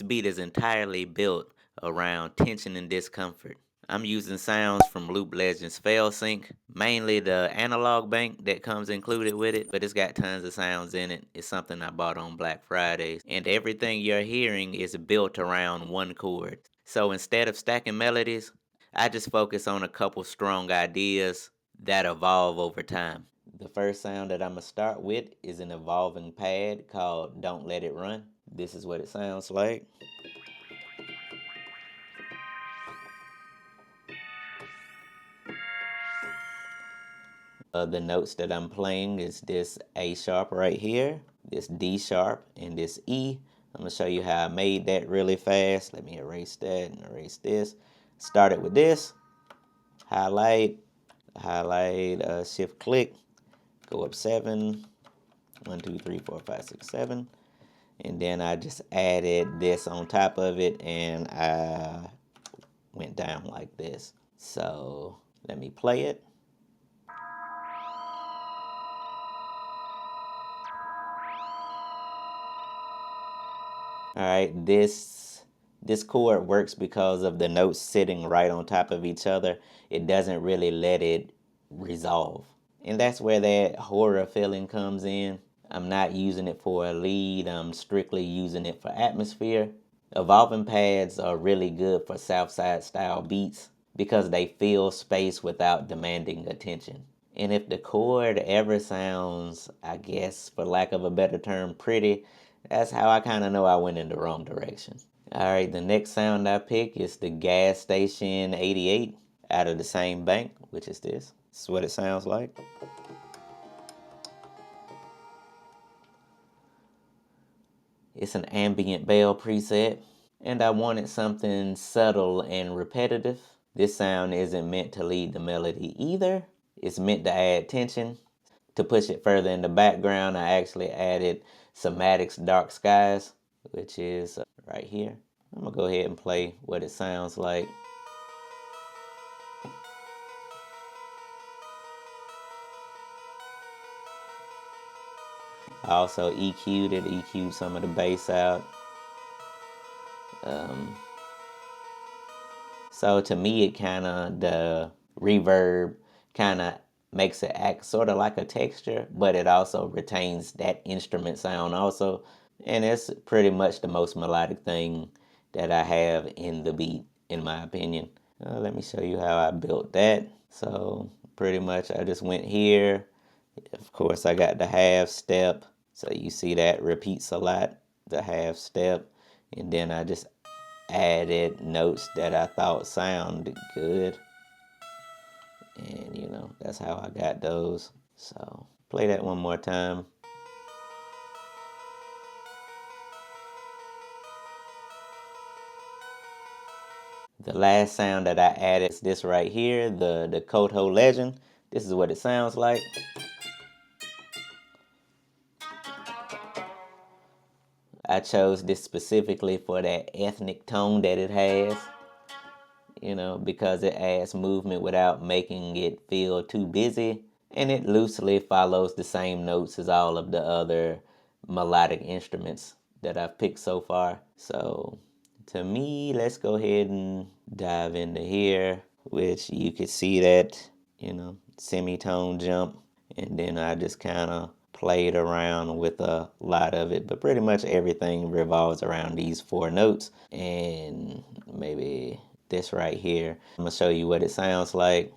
beat is entirely built around tension and discomfort. I'm using sounds from Loop Legends Failsink, mainly the analog bank that comes included with it, but it's got tons of sounds in it. It's something I bought on Black Friday, and everything you're hearing is built around one chord. So instead of stacking melodies, I just focus on a couple strong ideas that evolve over time. The first sound that I'm going to start with is an evolving pad called Don't Let It Run. This is what it sounds like. The notes that I'm playing is this A sharp right here, this D sharp, and this E. I'm going to show you how I made that really fast. Let me erase that and erase this. Started with this, highlight, shift click, go up 7, 1, 2, 3, 4, 5, 6, 7. And then I just added this on top of it, and I went down like this. So let me play it. All right, this chord works because of the notes sitting right on top of each other. It doesn't really let it resolve. And that's where that horror feeling comes in. I'm not using it for a lead, I'm strictly using it for atmosphere. Evolving pads are really good for Southside style beats because they fill space without demanding attention. And if the chord ever sounds, I guess, for lack of a better term, pretty, that's how I kind of know I went in the wrong direction. Alright, the next sound I pick is the gas station 88 out of the same bank, which is this. This is what it sounds like. It's an ambient bell preset, and I wanted something subtle and repetitive. This sound isn't meant to lead the melody either. It's meant to add tension. To push it further in the background, I actually added Somatic's Dark Skies, which is right here. I'm going to go ahead and play what it sounds like. I also EQ'd some of the bass out. So to me, it kind of, the reverb kind of makes it act sort of like a texture, but it also retains that instrument sound also. And it's pretty much the most melodic thing that I have in the beat, in my opinion. Let me show you how I built that. So pretty much I just went here. Of course, I got the half step. So you see that repeats a lot, the half step. And then I just added notes that I thought sounded good. And you know, that's how I got those. So play that one more time. The last sound that I added is this right here, the Koto Legend. This is what it sounds like. I chose this specifically for that ethnic tone that it has, you know, because it adds movement without making it feel too busy. And it loosely follows the same notes as all of the other melodic instruments that I've picked so far. So to me, let's go ahead and dive into here, which you could see that, you know, semitone jump. And then I just kind of played around with a lot of it, but pretty much everything revolves around these 4 notes and maybe this right here. I'm gonna show you what it sounds like.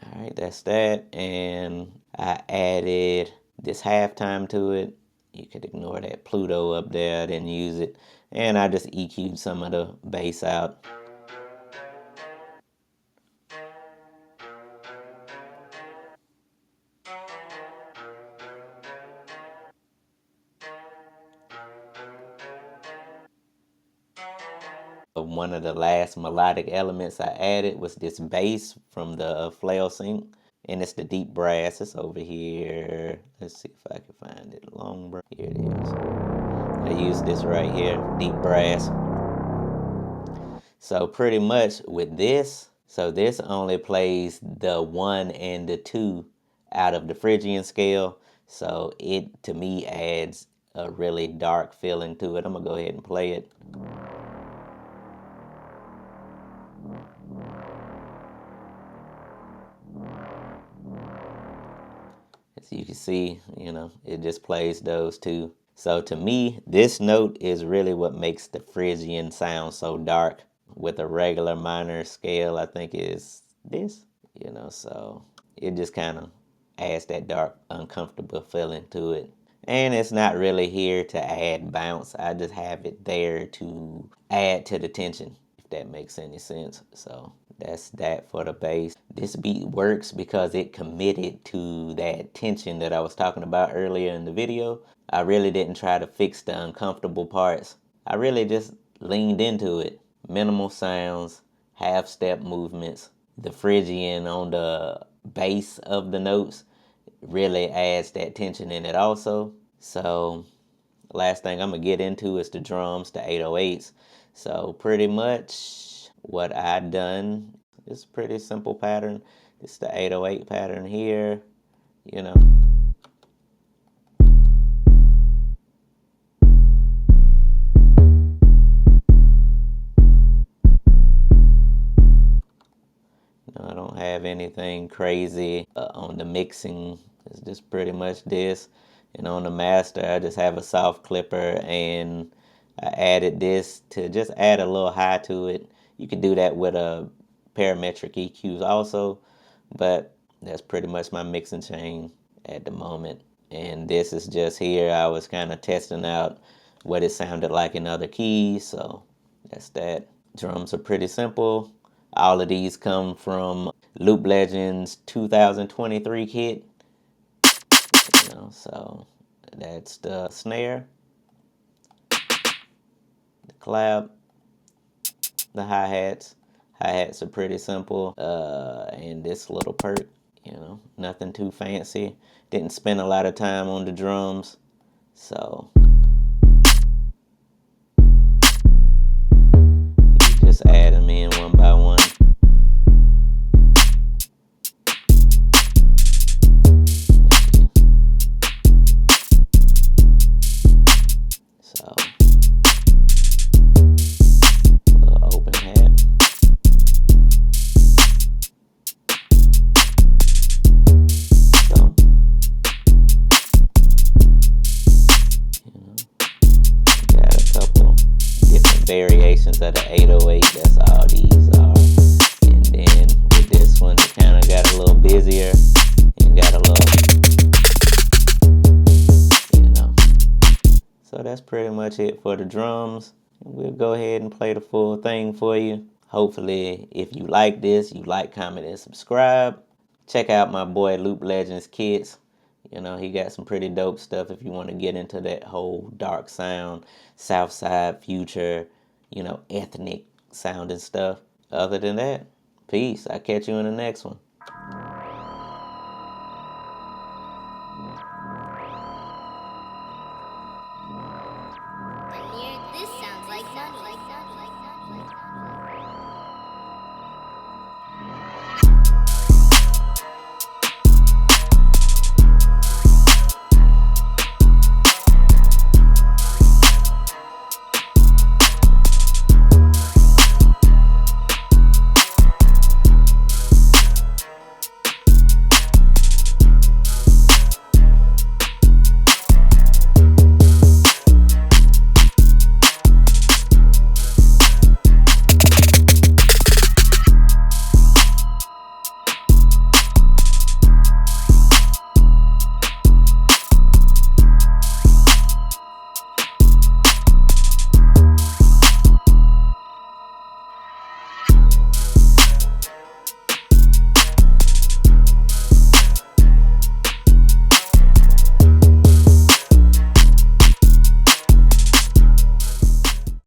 All right, that's that. And I added this halftime to it. You could ignore that Pluto up there, I didn't use it. And I just EQ'd some of the bass out. One of the last melodic elements I added was this bass from the Flailsink, and it's the deep brass. It's over here. Let's see if I can find it. Long brass. Here it is. I use this right here, deep brass. So pretty much with this, so this only plays the 1 and the 2 out of the Phrygian scale. So it, to me, adds a really dark feeling to it. I'm gonna go ahead and play it. As you can see, it just plays those two. So to me, this note is really what makes the Phrygian sound so dark. With a regular minor scale, I think is this, so it just kind of adds that dark, uncomfortable feeling to it. And it's not really here to add bounce. I just have it there to add to the tension, if that makes any sense. So that's that for the bass. This beat works because it committed to that tension that I was talking about earlier in the video. I really didn't try to fix the uncomfortable parts. I really just leaned into it. Minimal sounds, half step movements. The Phrygian on the base of the notes really adds that tension in it also. So last thing I'm gonna get into is the drums, the 808s. So pretty much what I done is pretty simple pattern. It's the 808 pattern here, you know. I don't have anything crazy on the mixing. It's just pretty much this. And on the master, I just have a soft clipper, and I added this to just add a little high to it. You could do that with a parametric EQs also, but that's pretty much my mixing chain at the moment. And this is just here. I was kind of testing out what it sounded like in other keys, so that's that. Drums are pretty simple. All of these come from Loop Legends 2023 kit. So that's the snare, the clap, the hi-hats. Hi-hats are pretty simple. And this little perk, nothing too fancy. Didn't spend a lot of time on the drums. So you just add them in one by one. So little open hat. So got a couple different variations of the 808. That's all these are. And then with this one, it kind of got a little busier and got a little, So that's pretty much it for the drums. We'll go ahead and play the full thing for you. Hopefully, if you like this, you like, comment, and subscribe. Check out my boy Loop Legends Kits. He got some pretty dope stuff if you want to get into that whole dark sound, Southside, future, ethnic sound and stuff. Other than that, peace. I'll catch you in the next one.